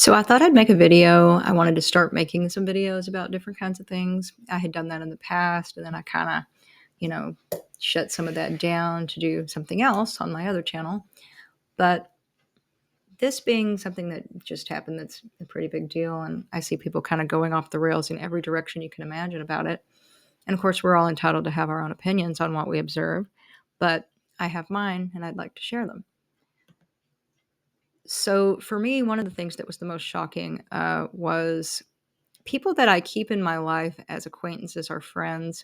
So I thought I'd make a video. I wanted to start making some videos about different kinds of things. I had done that in the past, and then I kind of, shut some of that down to do something else on my other channel. But this being something that just happened, that's a pretty big deal, and I see people kind of going off the rails in every direction you can imagine about it. And of course, we're all entitled to have our own opinions on what we observe, but I have mine, and I'd like to share them. So for me, one of the things that was the most shocking was people that I keep in my life as acquaintances or friends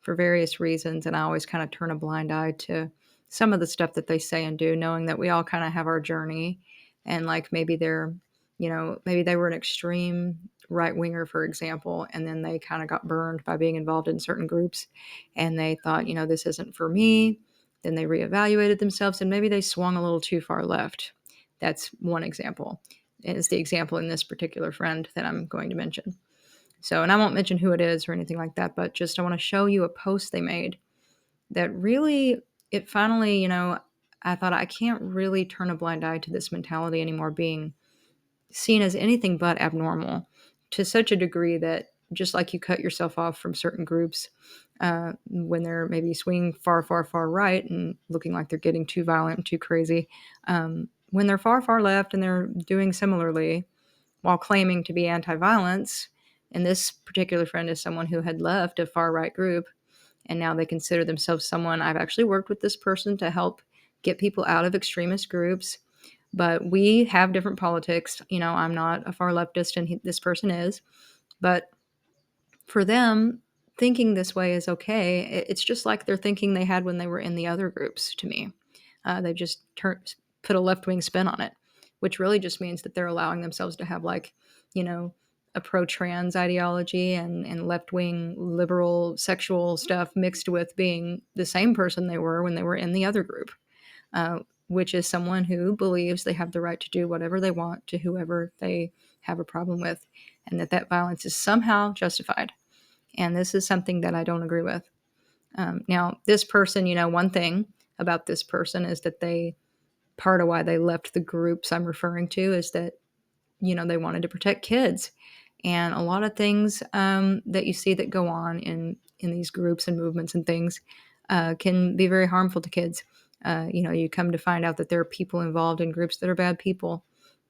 for various reasons, and I always kind of turn a blind eye to some of the stuff that they say and do, knowing that we all kind of have our journey. And like maybe maybe they were an extreme right winger, for example, and then they kind of got burned by being involved in certain groups, and they thought, this isn't for me. Then they reevaluated themselves, and maybe they swung a little too far left. That's one example. It is the example in this particular friend that I'm going to mention. So, and I won't mention who it is or anything like that, but just I want to show you a post they made that really, it finally, I thought I can't really turn a blind eye to this mentality anymore being seen as anything but abnormal to such a degree that just like you cut yourself off from certain groups when they're maybe swinging far, far, far right and looking like they're getting too violent and too crazy, when they're far, far left and they're doing similarly while claiming to be anti-violence. And this particular friend is someone who had left a far-right group, and now they consider themselves someone. I've actually worked with this person to help get people out of extremist groups, but we have different politics. I'm not a far leftist, and this person is. But for them, thinking this way is okay. It's just like their thinking they had when they were in the other groups to me. They've just put a left-wing spin on it, which really just means that they're allowing themselves to have a pro-trans ideology and left-wing liberal sexual stuff mixed with being the same person they were when they were in the other group, which is someone who believes they have the right to do whatever they want to whoever they have a problem with, and that violence is somehow justified. And this is something that I don't agree with. Now, this person, one thing about this person is that part of why they left the groups I'm referring to is that, they wanted to protect kids. And a lot of things that you see that go on in these groups and movements and things can be very harmful to kids. You come to find out that there are people involved in groups that are bad people,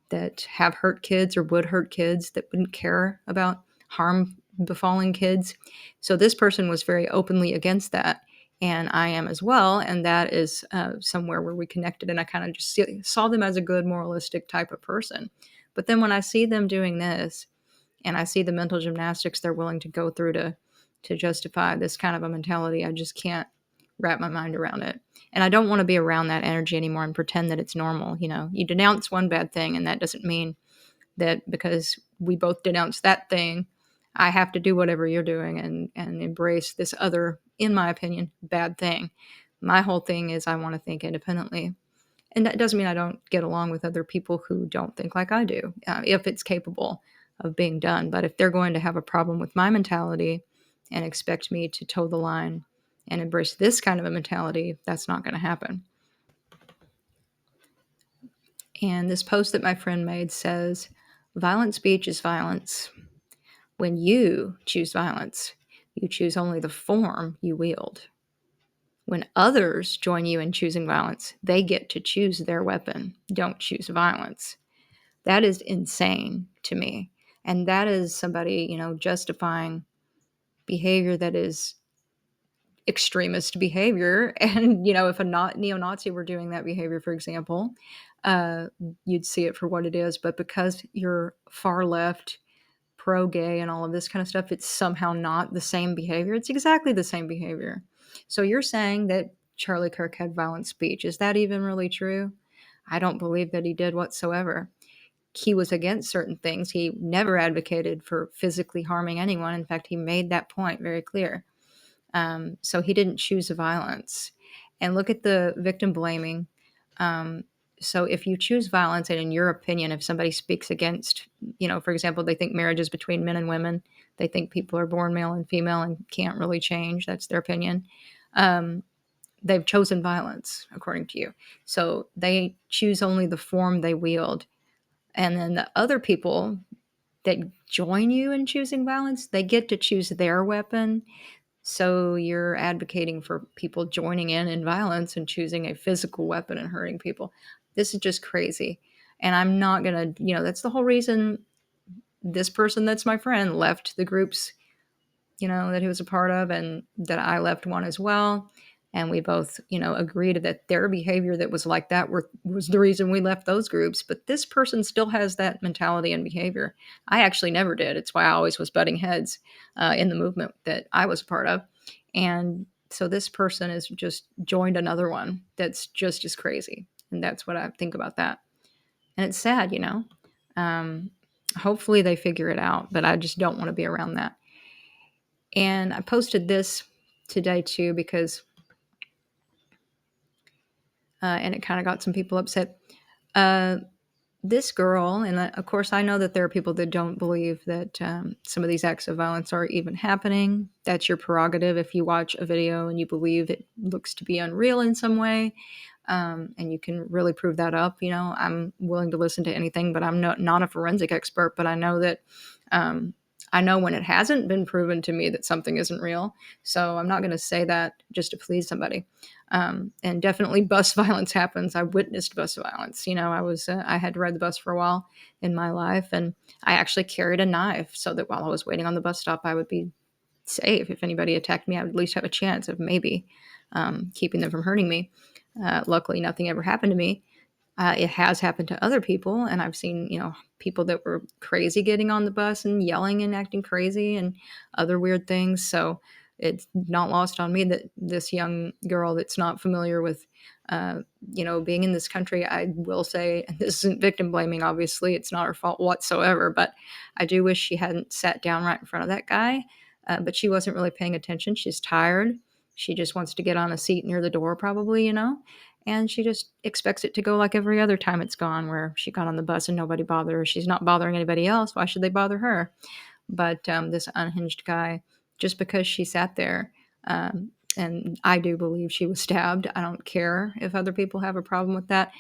that have hurt kids or would hurt kids, that wouldn't care about harm befalling kids. So this person was very openly against that. And I am as well. And that is somewhere where we connected. And I kind of just saw them as a good moralistic type of person. But then when I see them doing this, and I see the mental gymnastics they're willing to go through to justify this kind of a mentality, I just can't wrap my mind around it. And I don't want to be around that energy anymore and pretend that it's normal. You denounce one bad thing, and that doesn't mean that because we both denounce that thing, I have to do whatever you're doing and embrace this other, in my opinion, bad thing. My whole thing is I want to think independently. And that doesn't mean I don't get along with other people who don't think like I do, if it's capable of being done. But if they're going to have a problem with my mentality and expect me to toe the line and embrace this kind of a mentality, that's not going to happen. And this post that my friend made says, violent speech is violence. When you choose violence, you choose only the form you wield. When others join you in choosing violence, they get to choose their weapon. Don't choose violence. That is insane to me. And that is somebody, justifying behavior that is extremist behavior. And, if a neo-Nazi were doing that behavior, for example, you'd see it for what it is. But because you're far left, pro-gay and all of this kind of stuff, it's somehow not the same behavior. It's exactly the same behavior. So you're saying that Charlie Kirk had violent speech. Is that even really true? I don't believe that he did whatsoever. He was against certain things. He never advocated for physically harming anyone. In fact, he made that point very clear. So he didn't choose violence. And look at the victim blaming. So if you choose violence, and in your opinion, if somebody speaks against, for example, they think marriage is between men and women, they think people are born male and female and can't really change, that's their opinion, they've chosen violence, according to you. So they choose only the form they wield. And then the other people that join you in choosing violence, they get to choose their weapon. So you're advocating for people joining in violence and choosing a physical weapon and hurting people. This is just crazy. And I'm not going to, that's the whole reason this person that's my friend left the groups, that he was a part of, and that I left one as well. And we both, agreed that their behavior that was like that was the reason we left those groups. But this person still has that mentality and behavior. I actually never did. It's why I always was butting heads in the movement that I was a part of. And so this person has just joined another one that's just as crazy. And that's what I think about that. And it's sad, Um, hopefully they figure it out, but I just don't want to be around that. And I posted this today too because, and it kind of got some people upset. Uh, this girl, and of course, I know that there are people that don't believe that some of these acts of violence are even happening. That's your prerogative. If you watch a video and you believe it looks to be unreal in some way, and you can really prove that up, I'm willing to listen to anything, but I'm not a forensic expert, but I know that I know when it hasn't been proven to me that something isn't real. So I'm not going to say that just to please somebody. And definitely bus violence happens. I witnessed bus violence. I had to ride the bus for a while in my life, and I actually carried a knife so that while I was waiting on the bus stop, I would be safe. If anybody attacked me, I would at least have a chance of maybe keeping them from hurting me. Luckily, nothing ever happened to me. It has happened to other people, and I've seen, people that were crazy getting on the bus and yelling and acting crazy and other weird things. So it's not lost on me that this young girl that's not familiar with, being in this country, I will say, and this isn't victim blaming, obviously, it's not her fault whatsoever, but I do wish she hadn't sat down right in front of that guy. But she wasn't really paying attention. She's tired. She just wants to get on a seat near the door, probably, and she just expects it to go like every other time it's gone, where she got on the bus and nobody bothered her. She's not bothering anybody else. Why should they bother her? But this unhinged guy, just because she sat there, and I do believe she was stabbed. I don't care if other people have a problem with that.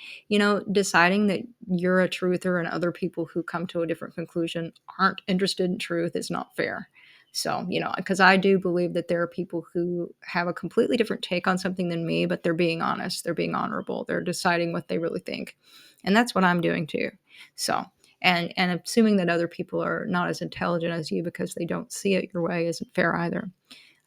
Deciding that you're a truther and other people who come to a different conclusion aren't interested in truth is not fair. So, because I do believe that there are people who have a completely different take on something than me, but they're being honest, they're being honorable, they're deciding what they really think. And that's what I'm doing too. So, and assuming that other people are not as intelligent as you because they don't see it your way isn't fair either.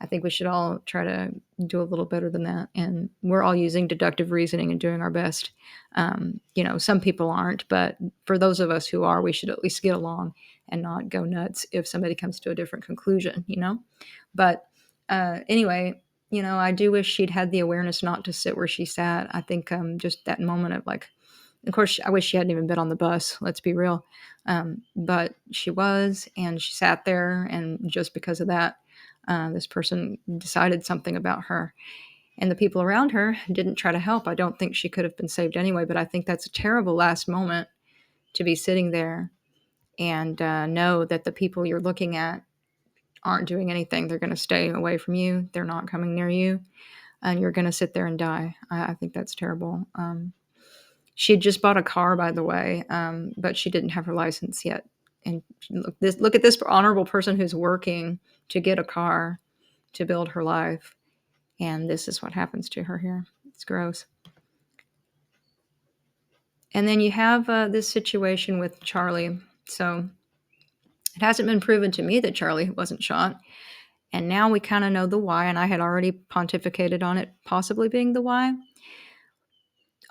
I think we should all try to do a little better than that. And we're all using deductive reasoning and doing our best. Some people aren't, but for those of us who are, we should at least get along and not go nuts if somebody comes to a different conclusion, But anyway, I do wish she'd had the awareness not to sit where she sat. I think just that moment of like, of course, I wish she hadn't even been on the bus, let's be real. But she was, and she sat there, and just because of that, this person decided something about her. And the people around her didn't try to help. I don't think she could have been saved anyway, but I think that's a terrible last moment to be sitting there and know that the people you're looking at aren't doing anything. They're going to stay away from you. They're not coming near you. And you're going to sit there and die. I think that's terrible. She had just bought a car, by the way, but she didn't have her license yet. And look at this honorable person who's working to get a car to build her life. And this is what happens to her here. It's gross. And then you have this situation with Charlie. So it hasn't been proven to me that Charlie wasn't shot. And now we kind of know the why. And I had already pontificated on it possibly being the why.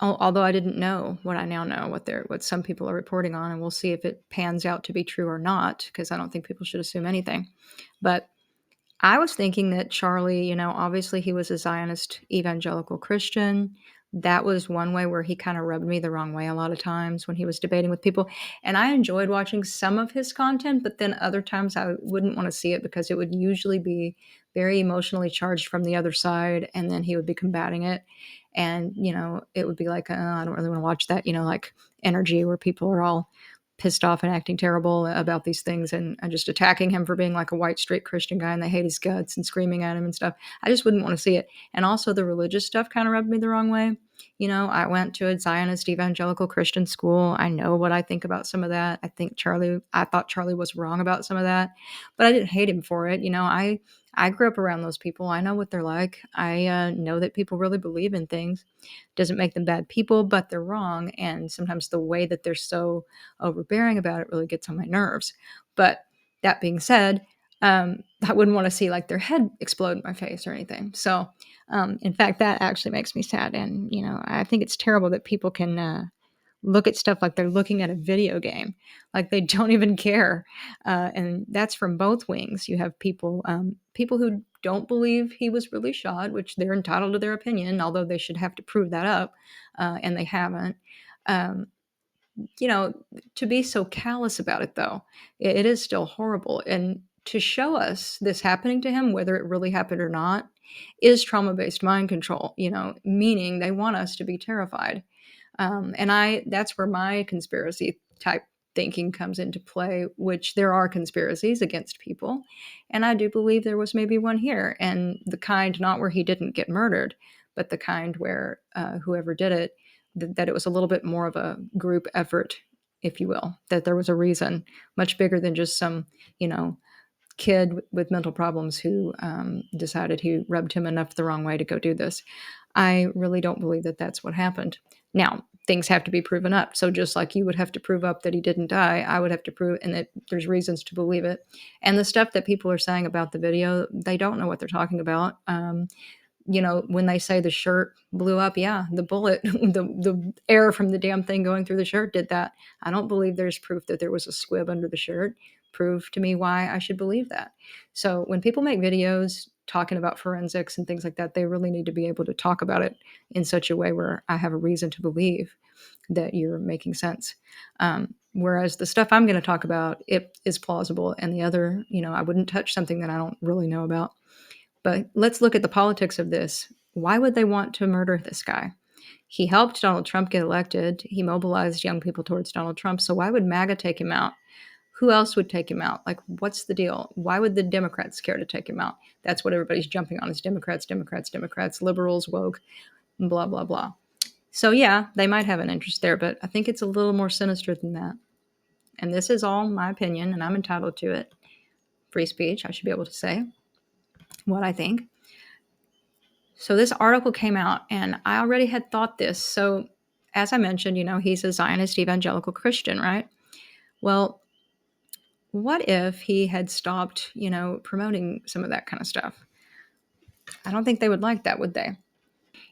Although I didn't know what I now know, what some people are reporting on, and we'll see if it pans out to be true or not, because I don't think people should assume anything. But I was thinking that Charlie, obviously he was a Zionist evangelical Christian. That was one way where he kind of rubbed me the wrong way a lot of times when he was debating with people. And I enjoyed watching some of his content, but then other times I wouldn't want to see it because it would usually be very emotionally charged from the other side, and then he would be combating it. And, it would be like, I don't really want to watch that, like energy where people are all pissed off and acting terrible about these things and just attacking him for being like a white straight Christian guy and they hate his guts and screaming at him and stuff. I just wouldn't want to see it. And also the religious stuff kind of rubbed me the wrong way. I went to a Zionist evangelical Christian school. I know what I think about some of that. I thought Charlie was wrong about some of that, but I didn't hate him for it. I grew up around those people. I know what they're like. I know that people really believe in things. Doesn't make them bad people, but they're wrong. And sometimes the way that they're so overbearing about it really gets on my nerves. But that being said, I wouldn't want to see like their head explode in my face or anything. So, in fact, that actually makes me sad. And, I think it's terrible that people can look at stuff like they're looking at a video game, like they don't even care. And that's from both wings. You have people who don't believe he was really shot, which they're entitled to their opinion, although they should have to prove that up, and they haven't. Um, you know, to be so callous about it, though, it is still horrible. And to show us this happening to him, whether it really happened or not, is trauma based mind control, meaning they want us to be terrified. And that's where my conspiracy type thinking comes into play, which there are conspiracies against people. And I do believe there was maybe one here, and the kind not where he didn't get murdered, but the kind where whoever did it, that it was a little bit more of a group effort, if you will, that there was a reason much bigger than just some, kid with mental problems who decided he rubbed him enough the wrong way to go do this. I really don't believe that that's what happened. Now, things have to be proven up. So just like you would have to prove up that he didn't die, I would have to prove, and that there's reasons to believe it. And the stuff that people are saying about the video, they don't know what they're talking about. When they say the shirt blew up, yeah, the bullet, the air from the damn thing going through the shirt did that. I don't believe there's proof that there was a squib under the shirt. Prove to me why I should believe that. So when people make videos talking about forensics and things like that, they really need to be able to talk about it in such a way where I have a reason to believe that you're making sense. Whereas the stuff I'm going to talk about, it is plausible, and the other, I wouldn't touch something that I don't really know about. But let's look at the politics of this. Why would they want to murder this guy? He helped Donald Trump get elected. He mobilized young people towards Donald Trump. So why would MAGA take him out? Who else would take him out? Like, what's the deal? Why would the Democrats care to take him out? That's what everybody's jumping on is Democrats, Democrats, Democrats, liberals, woke, blah, blah, blah. So yeah, they might have an interest there, but I think it's a little more sinister than that. And this is all my opinion, and I'm entitled to it. Free speech, I should be able to say what I think. So this article came out, and I already had thought this. So as I mentioned, he's a Zionist evangelical Christian, right? Well, what if he had stopped, promoting some of that kind of stuff? I don't think they would like that, would they?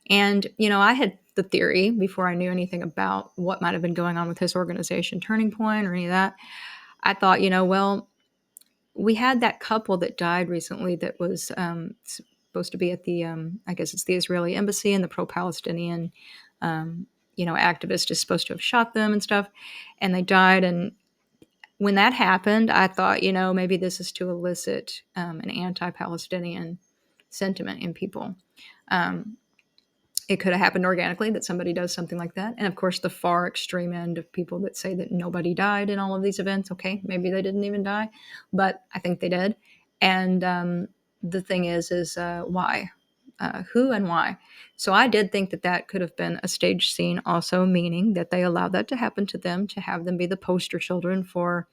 And, I had the theory before I knew anything about what might have been going on with his organization, Turning Point, or any of that. I thought, well, we had that couple that died recently that was supposed to be at the, I guess it's the Israeli embassy, and the pro-Palestinian, activist is supposed to have shot them and stuff, and they died. And when that happened, I thought, maybe this is to elicit an anti-Palestinian sentiment in people. It could have happened organically that somebody does something like that. And of course, the far extreme end of people that say that nobody died in all of these events. Okay, maybe they didn't even die, but I think they did. And the thing is why? Who and why? So I did think that that could have been a stage scene also, meaning that they allowed that to happen to them, to have them be the poster children for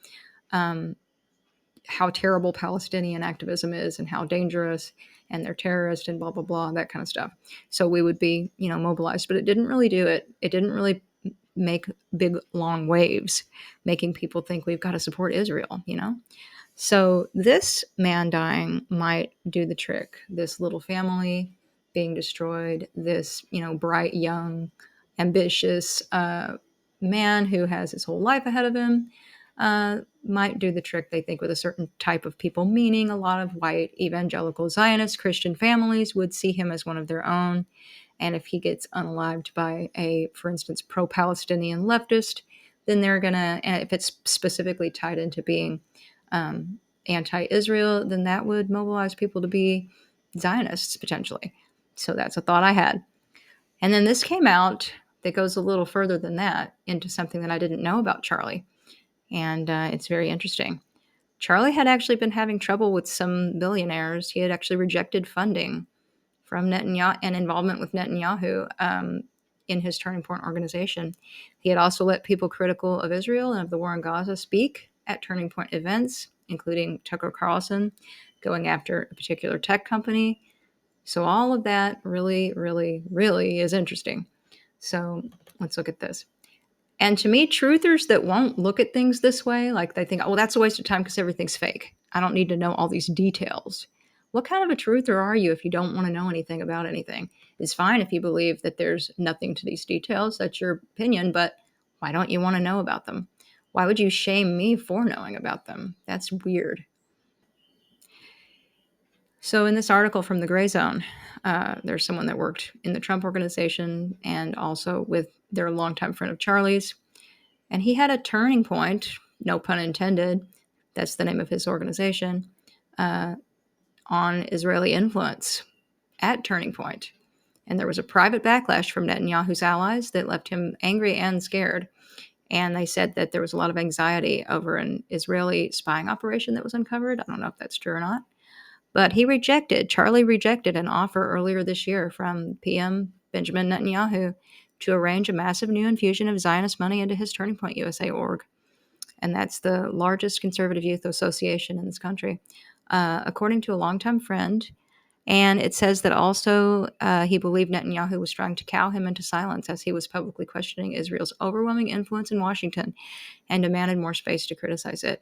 how terrible Palestinian activism is and how dangerous, and they're terrorists and blah, blah, blah, that kind of stuff. So we would be, mobilized, but it didn't really do it. It didn't really make big, long waves, making people think we've got to support Israel, So this man dying might do the trick. This little family being destroyed, this, bright, young, ambitious man who has his whole life ahead of him, might do the trick, they think, with a certain type of people, meaning a lot of white evangelical Zionist Christian families would see him as one of their own. And if he gets unalived by a, for instance, pro-Palestinian leftist, then they're going to, and if it's specifically tied into being anti-Israel, then that would mobilize people to be Zionists potentially. So that's a thought I had. And then this came out that goes a little further than that into something that I didn't know about Charlie. And it's very interesting. Charlie had actually been having trouble with some billionaires. He had actually rejected funding from Netanyahu and involvement with Netanyahu in his Turning Point organization. He had also let people critical of Israel and of the war in Gaza speak at Turning Point events, including Tucker Carlson going after a particular tech company. So all of that really, really, really is interesting. So let's look at this. And to me, truthers that won't look at things this way, like they think, oh, that's a waste of time because everything's fake. I don't need to know all these details. What kind of a truther are you if you don't want to know anything about anything? It's fine if you believe that there's nothing to these details. That's your opinion, but why don't you want to know about them? Why would you shame me for knowing about them? That's weird. So in this article from the Gray Zone, there's someone that worked in the Trump organization and also with their longtime friend of Charlie's. And he had a turning point, no pun intended, that's the name of his organization, on Israeli influence at Turning Point. And there was a private backlash from Netanyahu's allies that left him angry and scared. And they said that there was a lot of anxiety over an Israeli spying operation that was uncovered. I don't know if that's true or not. But Charlie rejected an offer earlier this year from PM Benjamin Netanyahu to arrange a massive new infusion of Zionist money into his Turning Point USA org. And that's the largest conservative youth association in this country, according to a longtime friend. And it says that also he believed Netanyahu was trying to cow him into silence as he was publicly questioning Israel's overwhelming influence in Washington and demanded more space to criticize it.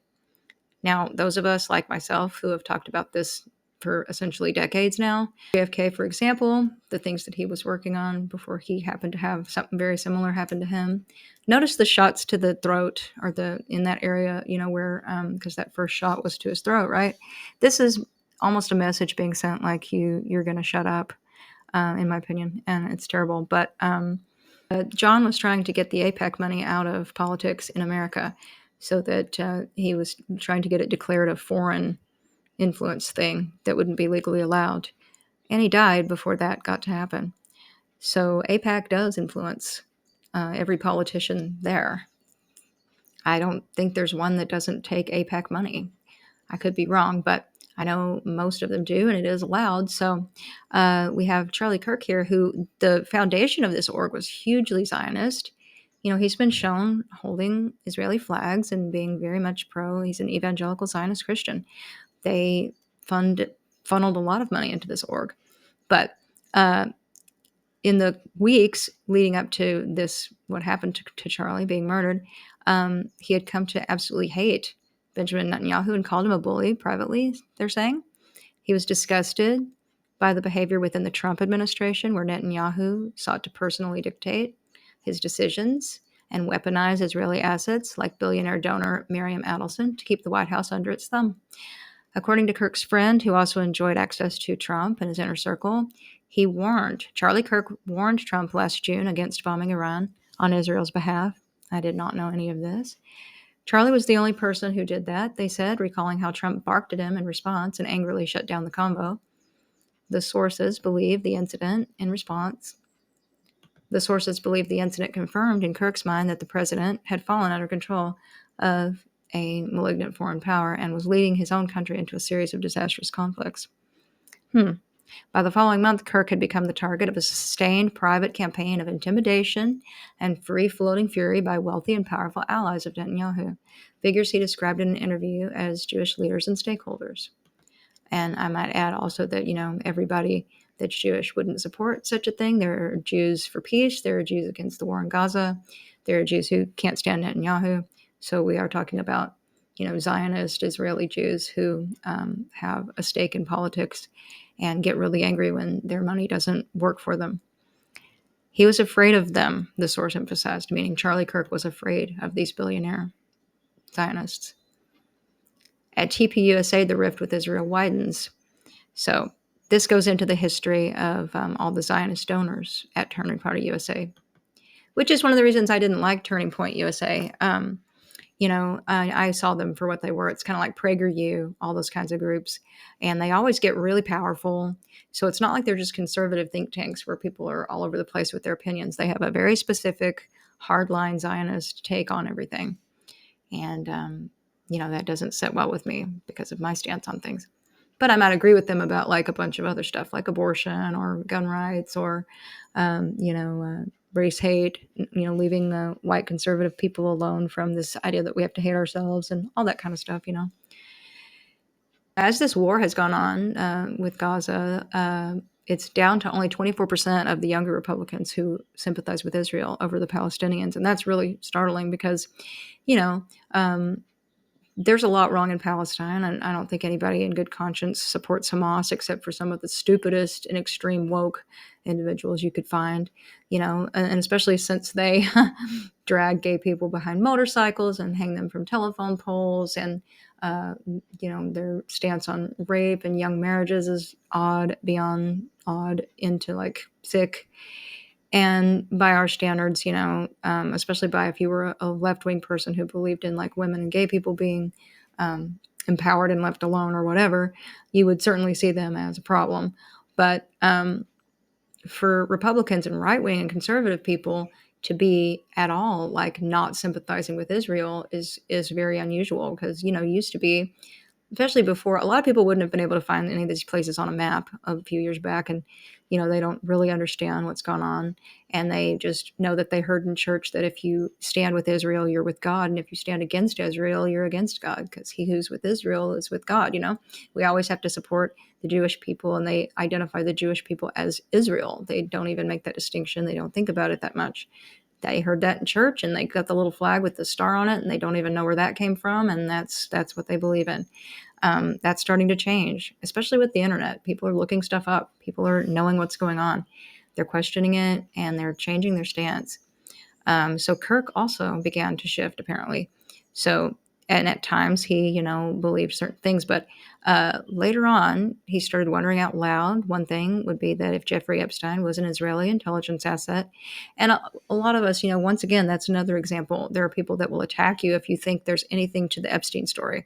Now, those of us like myself who have talked about this for essentially decades now, JFK, for example, the things that he was working on before he happened to have something very similar happen to him. Notice the shots to the throat or in that area, where, because that first shot was to his throat, right? This is almost a message being sent like you're going to shut up, in my opinion, and it's terrible. But John was trying to get the AIPAC money out of politics in America so that he was trying to get it declared a foreign influence thing that wouldn't be legally allowed. And he died before that got to happen. So AIPAC does influence every politician there. I don't think there's one that doesn't take AIPAC money. I could be wrong, but I know most of them do, and it is allowed. So we have Charlie Kirk here, who the foundation of this org was hugely Zionist. He's been shown holding Israeli flags and being very much he's an evangelical Zionist Christian. They funneled a lot of money into this org. But in the weeks leading up to this, what happened to Charlie being murdered, he had come to absolutely hate Benjamin Netanyahu and called him a bully privately, they're saying. He was disgusted by the behavior within the Trump administration, where Netanyahu sought to personally dictate his decisions and weaponize Israeli assets like billionaire donor Miriam Adelson to keep the White House under its thumb. According to Kirk's friend, who also enjoyed access to Trump and his inner circle, Charlie Kirk warned Trump last June against bombing Iran on Israel's behalf. I did not know any of this. Charlie was the only person who did that, they said, recalling how Trump barked at him in response and angrily shut down the convo. The sources believe the incident confirmed in Kirk's mind that the president had fallen under control of a malignant foreign power and was leading his own country into a series of disastrous conflicts. By the following month, Kirk had become the target of a sustained private campaign of intimidation and free-floating fury by wealthy and powerful allies of Netanyahu, figures he described in an interview as Jewish leaders and stakeholders. And I might add also that, everybody that's Jewish wouldn't support such a thing. There are Jews for peace. There are Jews against the war in Gaza. There are Jews who can't stand Netanyahu. So we are talking about, Zionist Israeli Jews who have a stake in politics and get really angry when their money doesn't work for them. He was afraid of them, the source emphasized, meaning Charlie Kirk was afraid of these billionaire Zionists. At TPUSA, the rift with Israel widens. So this goes into the history of all the Zionist donors at Turning Point USA, which is one of the reasons I didn't like Turning Point USA. I saw them for what they were. It's kind of like PragerU, all those kinds of groups. And they always get really powerful. So it's not like they're just conservative think tanks where people are all over the place with their opinions. They have a very specific hardline Zionist take on everything. And, that doesn't sit well with me because of my stance on things. But I might agree with them about like a bunch of other stuff like abortion or gun rights or, race hate, leaving the white conservative people alone from this idea that we have to hate ourselves and all that kind of stuff. As this war has gone on with Gaza, it's down to only 24% of the younger Republicans who sympathize with Israel over the Palestinians. And that's really startling because, you know, um, there's a lot wrong in Palestine, and I don't think anybody in good conscience supports Hamas except for some of the stupidest and extreme woke individuals you could find, and especially since they drag gay people behind motorcycles and hang them from telephone poles, and their stance on rape and young marriages is odd, beyond odd, into like sick. And by our standards, especially by if you were a left-wing person who believed in like women and gay people being empowered and left alone or whatever, you would certainly see them as a problem. But for Republicans and right-wing and conservative people to be at all like not sympathizing with Israel is very unusual, because used to be, especially before, a lot of people wouldn't have been able to find any of these places on a map a few years back. And, they don't really understand what's going on. And they just know that they heard in church that if you stand with Israel, you're with God. And if you stand against Israel, you're against God, because he who's with Israel is with God. We always have to support the Jewish people, and they identify the Jewish people as Israel. They don't even make that distinction. They don't think about it that much. They heard that in church, and they got the little flag with the star on it, and they don't even know where that came from. And that's what they believe in. That's starting to change, especially with the internet. People are looking stuff up. People are knowing what's going on. They're questioning it, and they're changing their stance. So Kirk also began to shift, apparently. And at times he, believed certain things, but later on he started wondering out loud. One thing would be that if Jeffrey Epstein was an Israeli intelligence asset, and a lot of us, once again, that's another example. There are people that will attack you if you think there's anything to the Epstein story.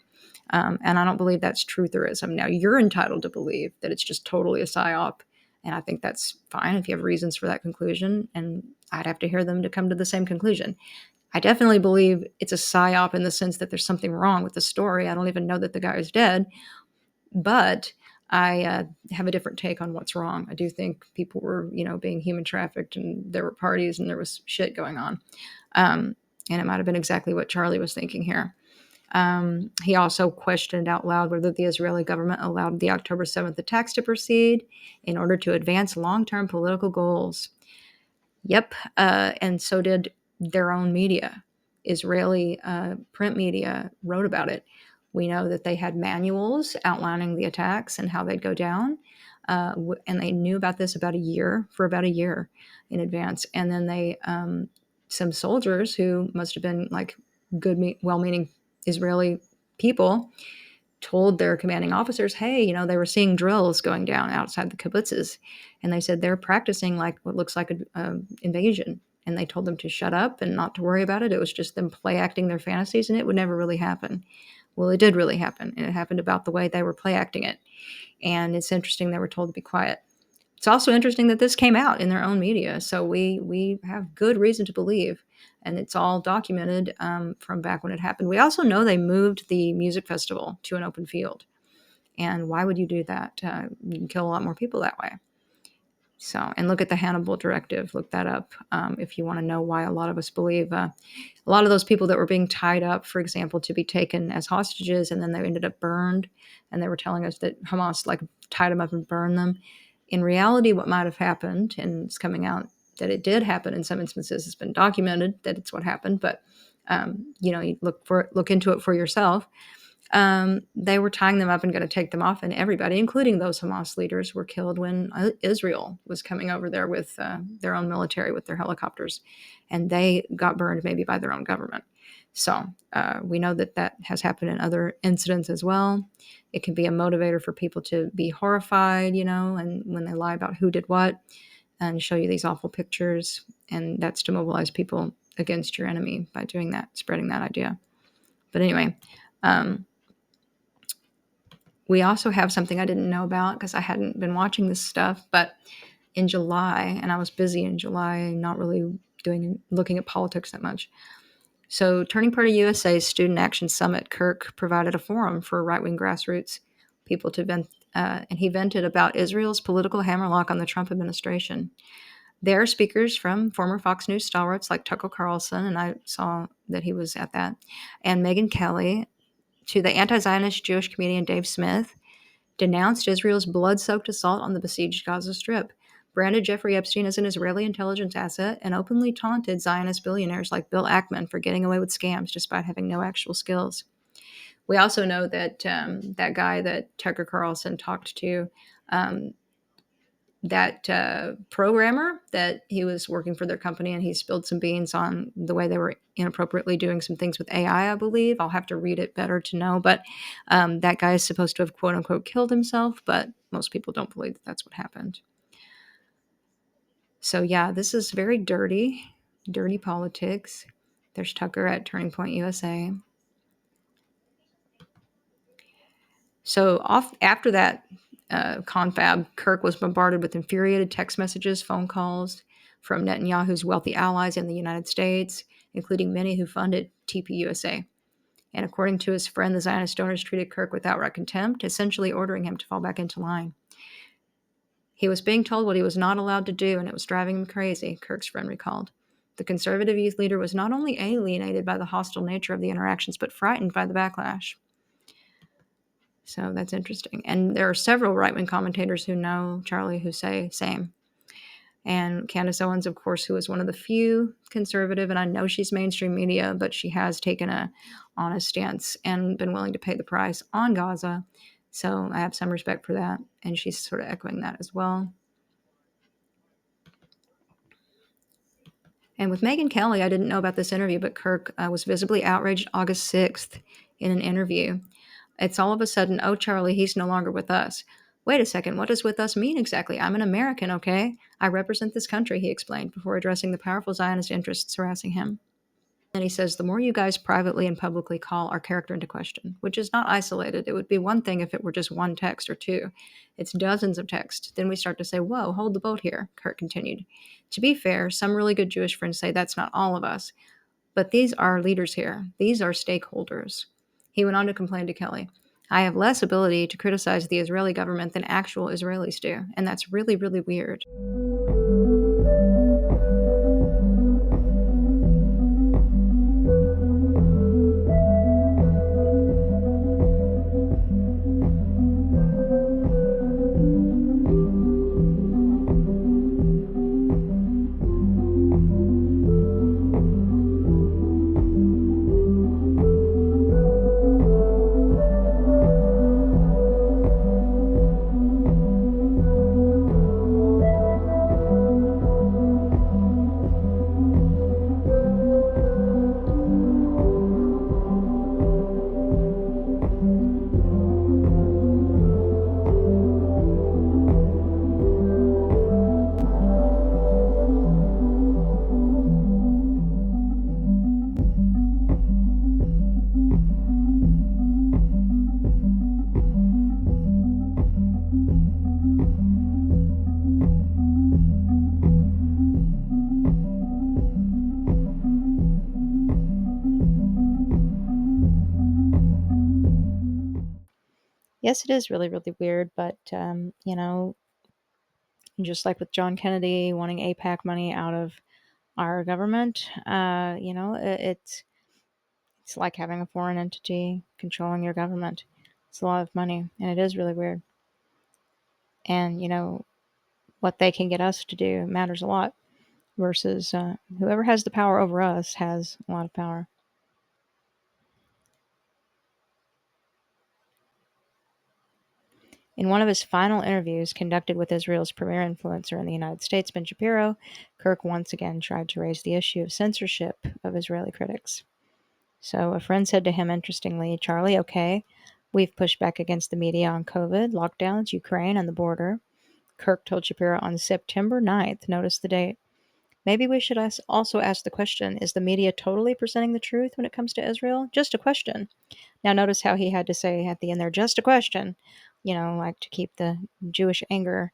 And I don't believe that's trutherism. Now, you're entitled to believe that it's just totally a psyop, and I think that's fine if you have reasons for that conclusion, and I'd have to hear them to come to the same conclusion. I definitely believe it's a psyop in the sense that there's something wrong with the story. I don't even know that the guy is dead, but I have a different take on what's wrong. I do think people were, being human trafficked, and there were parties and there was shit going on. And it might have been exactly what Charlie was thinking here. He also questioned out loud whether the Israeli government allowed the October 7th attacks to proceed in order to advance long-term political goals. Yep, and so did their own media. Israeli print media wrote about it. We know that they had manuals outlining the attacks and how they'd go down, and they knew about this about a year in advance. And then they, some soldiers who must have been like good, well-meaning Israeli people, told their commanding officers, hey, they were seeing drills going down outside the kibbutzes. And they said they're practicing like what looks like an invasion. And they told them to shut up and not to worry about it. It was just them play acting their fantasies, and it would never really happen. Well, it did really happen. And it happened about the way they were play acting it. And it's interesting they were told to be quiet. It's also interesting that this came out in their own media. So we have good reason to believe, and it's all documented from back when it happened. We also know they moved the music festival to an open field. And why would you do that? You can kill a lot more people that way. So, and look at the Hannibal Directive. Look that up if you want to know why a lot of us believe a lot of those people that were being tied up, for example, to be taken as hostages, and then they ended up burned. And they were telling us that Hamas like tied them up and burned them. In reality, what might have happened, and it's coming out that it did happen in some instances, it's been documented that it's what happened, but you look into it for yourself. They were tying them up and going to take them off, and everybody, including those Hamas leaders, were killed when Israel was coming over there with their own military, with their helicopters, and they got burned maybe by their own government. So we know that has happened in other incidents as well. It can be a motivator for people to be horrified, and when they lie about who did what and show you these awful pictures. And that's to mobilize people against your enemy by doing that, spreading that idea. But anyway, we also have something I didn't know about because I hadn't been watching this stuff. But in July, and I was busy in July, not really looking at politics that much. So Turning Party USA's Student Action Summit, Kirk provided a forum for right-wing grassroots people to vent, and he vented about Israel's political hammerlock on the Trump administration. There are speakers from former Fox News stalwarts like Tucker Carlson, and I saw that he was at that, and Megyn Kelly, to the anti-Zionist Jewish comedian Dave Smith, denounced Israel's blood-soaked assault on the besieged Gaza Strip, branded Jeffrey Epstein as an Israeli intelligence asset, and openly taunted Zionist billionaires like Bill Ackman for getting away with scams despite having no actual skills. We also know that that guy that Tucker Carlson talked to, um, that programmer, that he was working for their company, and he spilled some beans on the way they were inappropriately doing some things with AI, I believe. I'll have to read it better to know. But that guy is supposed to have, quote unquote, killed himself, but most people don't believe that that's what happened. So, yeah, this is very dirty, dirty politics. There's Tucker at Turning Point USA. So after that confab, Kirk was bombarded with infuriated text messages, phone calls from Netanyahu's wealthy allies in the United States, including many who funded TPUSA. And according to his friend, the Zionist donors treated Kirk with outright contempt, essentially ordering him to fall back into line. He was being told what he was not allowed to do, and it was driving him crazy, Kirk's friend recalled. The conservative youth leader was not only alienated by the hostile nature of the interactions, but frightened by the backlash. So that's interesting. And there are several right-wing commentators who know Charlie who say same. And Candace Owens, of course, who is one of the few conservative, and I know she's mainstream media, but she has taken a honest stance and been willing to pay the price on Gaza. So I have some respect for that. And she's sort of echoing that as well. And with Megyn Kelly, I didn't know about this interview, but Kirk was visibly outraged August 6th in an interview. It's all of a sudden, oh, Charlie, he's no longer with us. Wait a second, what does with us mean exactly? I'm an American, okay? I represent this country, he explained, before addressing the powerful Zionist interests harassing him. And he says, the more you guys privately and publicly call our character into question, which is not isolated. It would be one thing if it were just one text or two. It's dozens of texts. Then we start to say, whoa, hold the boat here, Kirk continued. To be fair, some really good Jewish friends say that's not all of us. But these are leaders here. These are stakeholders. He went on to complain to Kelly, I have less ability to criticize the Israeli government than actual Israelis do. And that's really, really weird. Yes, it is really, really weird, but, just like with John Kennedy wanting AIPAC money out of our government, it's like having a foreign entity controlling your government. It's a lot of money, and it is really weird. And, what they can get us to do matters a lot versus whoever has the power over us has a lot of power. In one of his final interviews conducted with Israel's premier influencer in the United States, Ben Shapiro, Kirk once again tried to raise the issue of censorship of Israeli critics. So a friend said to him, interestingly, Charlie, okay, we've pushed back against the media on COVID, lockdowns, Ukraine, and the border. Kirk told Shapiro on September 9th, notice the date, maybe we should also ask the question, is the media totally presenting the truth when it comes to Israel? Just a question. Now notice how he had to say at the end there, just a question, like to keep the Jewish anger,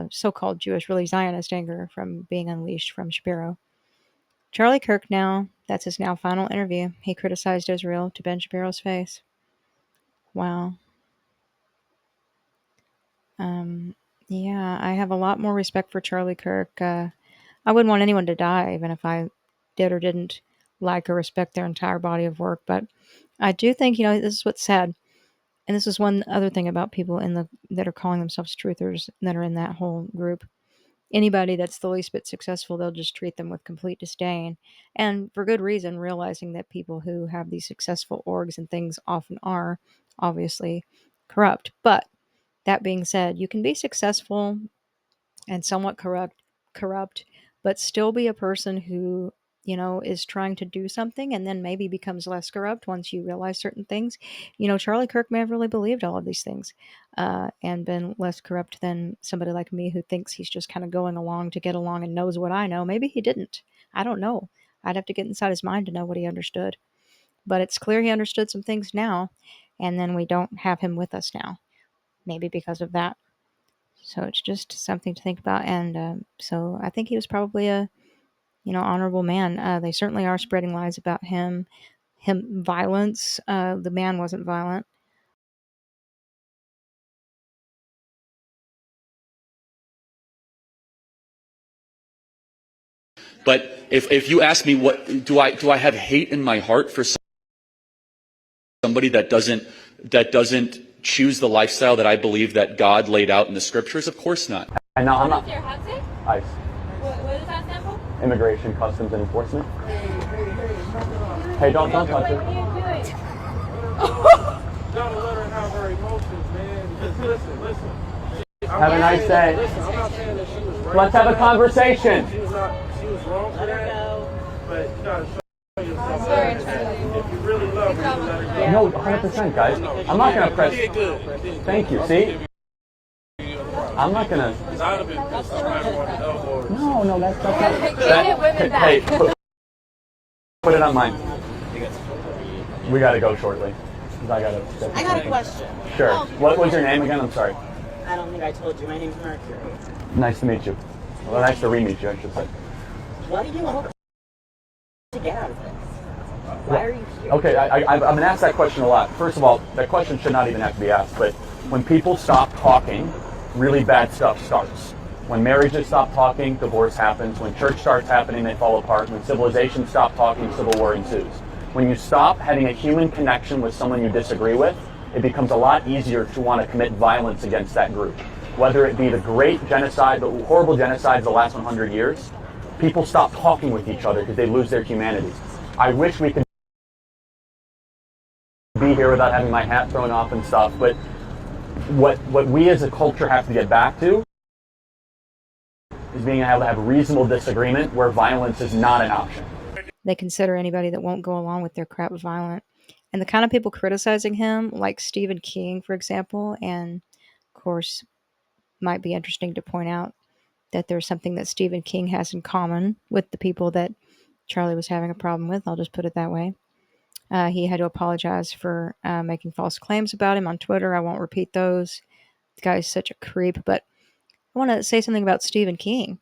so-called Jewish, really Zionist anger from being unleashed from Shapiro. Charlie Kirk now, that's his now final interview. He criticized Israel to Ben Shapiro's face. Wow. Yeah, I have a lot more respect for Charlie Kirk. I wouldn't want anyone to die, even if I did or didn't like or respect their entire body of work. But I do think, this is what's sad. And this is one other thing about people that are calling themselves truthers that are in that whole group. Anybody that's the least bit successful, they'll just treat them with complete disdain. And for good reason, realizing that people who have these successful orgs and things often are obviously corrupt. But that being said, you can be successful and somewhat corrupt, but still be a person who, is trying to do something and then maybe becomes less corrupt once you realize certain things. Charlie Kirk may have really believed all of these things, and been less corrupt than somebody like me who thinks he's just kind of going along to get along and knows what I know. Maybe he didn't. I don't know. I'd have to get inside his mind to know what he understood. But it's clear he understood some things now, and then we don't have him with us now. Maybe because of that. So it's just something to think about. And so I think he was probably a, honorable man. They certainly are spreading lies about him violence. The man wasn't violent. But if you ask me, what do I have hate in my heart for somebody that doesn't choose the lifestyle that I believe that God laid out in the scriptures? Of course not. And now I'm not. What does your hat say? ICE. What does that stand for? Immigration, Customs, and Enforcement. Hey, don't touch What it. are you doing? Gotta let her have her emotions, man. Just listen. Have a nice day. Listen, I'm not saying that she was right. Let's have a conversation. She was wrong for that. But you gotta show yourself. Sorry, that. Charlie. If you really love her, you let her go. No, 100%, guys. I'm not gonna press. You did good. Thank you. See, I'm not gonna. Because I'd have been pissed off after one elbow. No, that's not. Get women back. Hey, put it on mine. We gotta go shortly. 'Cause I got a question. Sure. What was your name again? I'm sorry. I don't think I told you. My name's Mercury. Nice to meet you. Well, nice to re-meet you, I should say. What do you hope to get out of this? Why are you here? Okay, I've been asked that question a lot. First of all, that question should not even have to be asked, but when people stop talking, really bad stuff starts. When marriages stop talking, divorce happens. When church starts happening, they fall apart. When civilizations stop talking, civil war ensues. When you stop having a human connection with someone you disagree with, it becomes a lot easier to want to commit violence against that group. Whether it be the great genocide, the horrible genocides of the last 100 years, people stop talking with each other because they lose their humanity. I wish we could be here without having my hat thrown off and stuff, but what we as a culture have to get back to is being able to have reasonable disagreement where violence is not an option. They consider anybody that won't go along with their crap violent. And the kind of people criticizing him, like Stephen King, for example, and of course, might be interesting to point out that there's something that Stephen King has in common with the people that Charlie was having a problem with. I'll just put it that way. He had to apologize for making false claims about him on Twitter. I won't repeat those. The guy is such a creep. But I want to say something about Stephen King.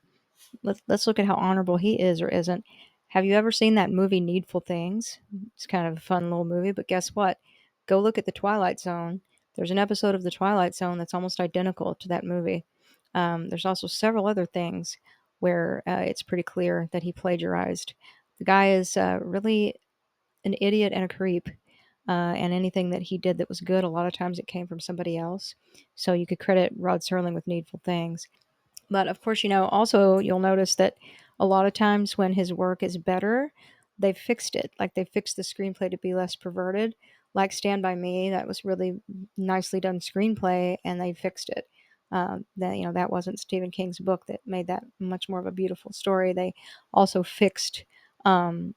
Let's look at how honorable he is or isn't. Have you ever seen that movie Needful Things? It's kind of a fun little movie, but guess what? Go look at The Twilight Zone. There's an episode of The Twilight Zone that's almost identical to that movie. There's also several other things where it's pretty clear that he plagiarized. The guy is really an idiot and a creep. And anything that he did that was good, a lot of times it came from somebody else. So you could credit Rod Serling with Needful Things. But of course, also you'll notice that a lot of times when his work is better, they've fixed it. Like they fixed the screenplay to be less perverted. Like Stand By Me, that was really nicely done screenplay, and they fixed it. That wasn't Stephen King's book that made that much more of a beautiful story. They also fixed some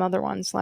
other ones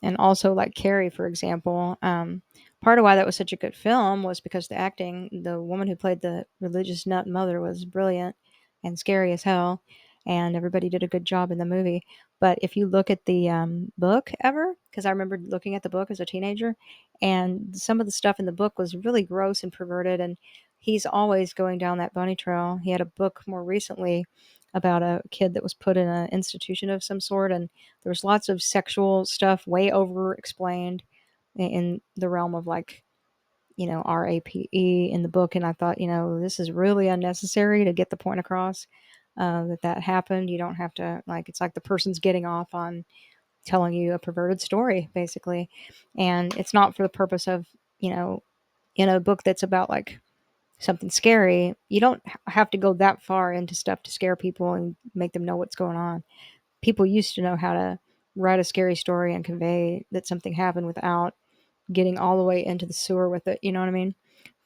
and also like Carrie, for example. Part of why that was such a good film was because the acting, the woman who played the religious nut mother was brilliant and scary as hell, and everybody did a good job in the movie. But if you look at the book ever, because I remember looking at the book as a teenager, and some of the stuff in the book was really gross and perverted, and he's always going down that bunny trail. He had a book more recently about a kid that was put in an institution of some sort, and there was lots of sexual stuff way over explained in the realm of RAPE in the book. And I thought, this is really unnecessary to get the point across. that happened. You don't have to, like, it's like the person's getting off on telling you a perverted story, basically. And it's not for the purpose of, in a book that's about like something scary, you don't have to go that far into stuff to scare people and make them know what's going on. People used to know how to write a scary story and convey that something happened without getting all the way into the sewer with it. You know what I mean?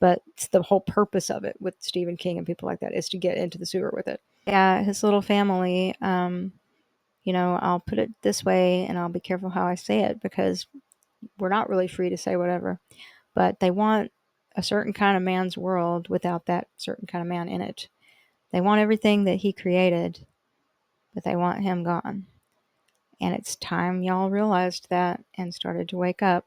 But the whole purpose of it with Stephen King and people like that is to get into the sewer with it. Yeah, his little family, I'll put it this way and I'll be careful how I say it because we're not really free to say whatever, but they want a certain kind of man's world without that certain kind of man in it. They want everything that he created, but they want him gone. And it's time y'all realized that and started to wake up.